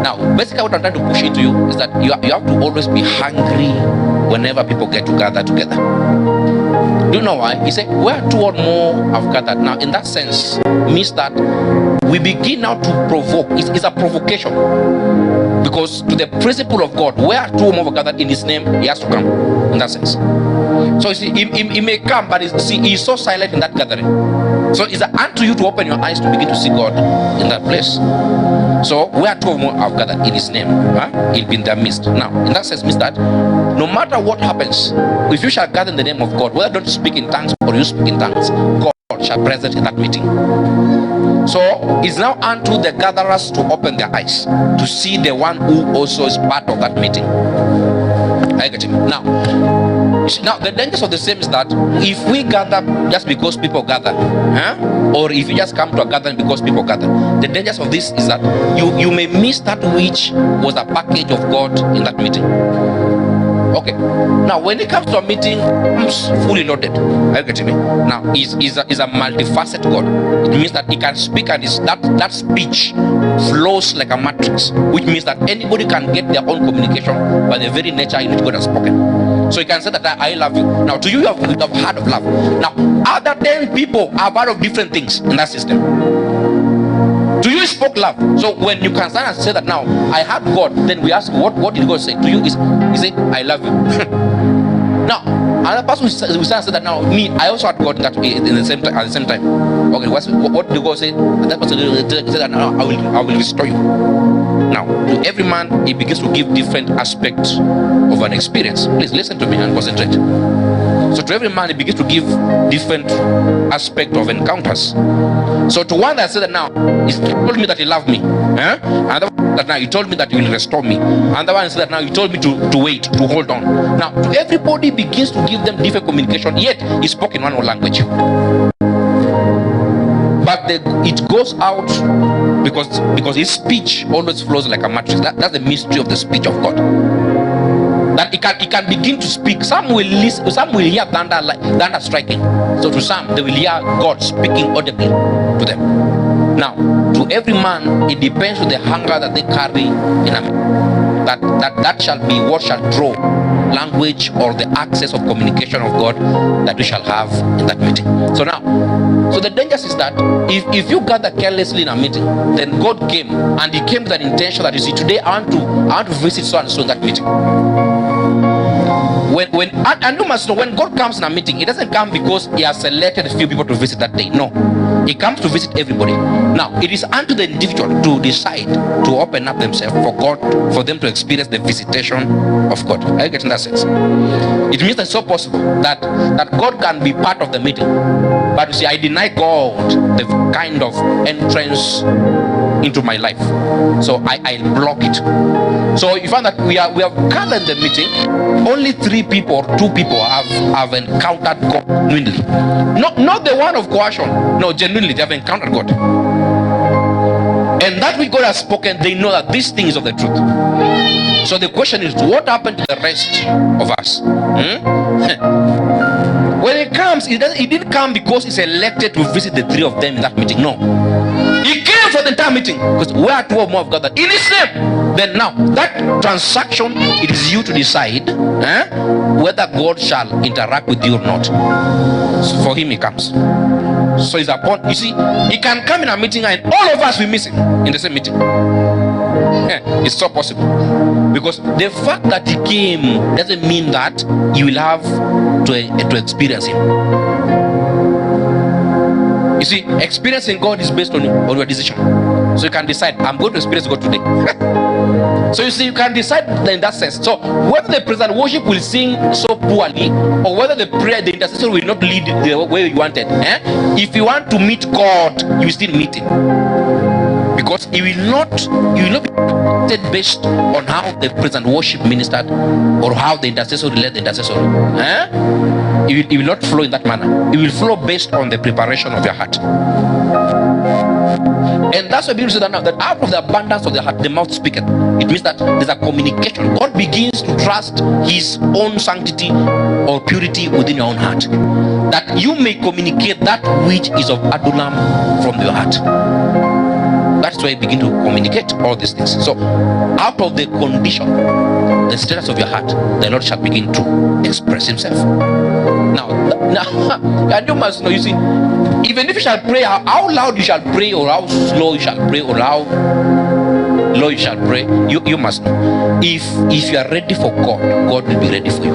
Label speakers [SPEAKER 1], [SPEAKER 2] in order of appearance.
[SPEAKER 1] Now, basically what I'm trying to push into you is that you have to always be hungry whenever people get to gather together. Do you know why? He said, where two or more have gathered. Now, in that sense, means that we begin now to provoke. It's a provocation. Because to the principle of God, where two or more have gathered in his name, he has to come. In that sense. So you see, he may come, but he is so silent in that gathering. So it's unto you to open your eyes to begin to see God in that place. So where two or more have gathered in his name, he'll be in their midst. Now, in that sense means that no matter what happens, if you shall gather in the name of God, whether don't speak in tongues or you speak in tongues, God shall be present in that meeting. So it's now unto the gatherers to open their eyes to see the one who also is part of that meeting. I get him. Now the dangers of the same is that if we gather just because people gather, or if you just come to a gathering because people gather, the dangers of this is that you may miss that which was a package of God in that meeting. Okay. Now, when it comes to a meeting, it's fully loaded. Are you getting me? Now, is a multifaceted God. It means that he can speak, and that speech flows like a matrix, which means that anybody can get their own communication by the very nature in which God has spoken. So you can say that I love you. Now, to you, you have heard of love. Now, other 10 people have heard of different things in that system. To you, he spoke love. So when you can stand and say that now I heard God, then we ask what did God say to you? He said, I love you. Now another person will stand and say that now me, I also heard God at the same time. Okay, what did God say? And that person said that now I will restore you. Now to every man he begins to give different aspects of an experience. Please listen to me and concentrate. So to every man he begins to give different aspect of encounters. So to one that said that now he told me that he loved me, another one that now he told me that he will restore me, another one said that now he told me to wait, to hold on. Now to everybody begins to give them different communication, yet he spoke in one language, but it goes out because his speech always flows like a matrix. That's the mystery of the speech of God. That he can begin to speak. Some will listen, some will hear thunder striking. So to some they will hear God speaking audibly to them. Now to every man it depends on the hunger that they carry in a that shall be what shall draw language or the access of communication of God that we shall have in that meeting. So the danger is that if you gather carelessly in a meeting, then God came and he came with an intention that you see today I want to visit so and so in that meeting. And you must know, when God comes in a meeting, he doesn't come because he has selected a few people to visit that day. No, he comes to visit everybody. Now it is unto the individual to decide to open up themselves for God, for them to experience the visitation of God. Are you getting that sense? It means that it's so possible that God can be part of the meeting, but you see, I deny God the kind of entrance into my life, so I block it. So you find that we have gathered the meeting, only 3 people or 2 people have encountered God genuinely. Not the one of coercion. No, genuinely they have encountered God, and that which God has spoken, they know that this thing is of the truth. So the question is, what happened to the rest of us? When it comes, it didn't come because he's elected to visit the 3 of them in that meeting. No, he came for the entire meeting, because where 2 or more have gathered in his name. Then now that transaction, it is you to decide whether God shall interact with you or not. So for him he comes. So it's upon, you see, he can come in a meeting and all of us will miss him in the same meeting. It's so possible, because the fact that he came doesn't mean that you will have to experience him. You see, experiencing God is based on your decision. So you can decide, I'm going to experience God today. So you see, you can decide in that sense. So whether the praise and worship will sing so poorly, or whether the prayer, the intercession will not lead the way you wanted, if you want to meet God, you will still meet him, because he will not be based on how the praise and worship ministered or how the intercessor led the intercessor. It will not flow in that manner. It will flow based on the preparation of your heart. And that's why people say that now, that out of the abundance of the heart, the mouth speaketh. It means that there's a communication. God begins to trust his own sanctity or purity within your own heart, that you may communicate that which is of Adulam from your heart. That's why you begin to communicate all these things. So out of the condition, the status of your heart, the Lord shall begin to express himself. Now, and you must know, you see, even if you shall pray, how loud you shall pray, or how slow you shall pray, or how low you shall pray, you must know. If you are ready for God, God will be ready for you.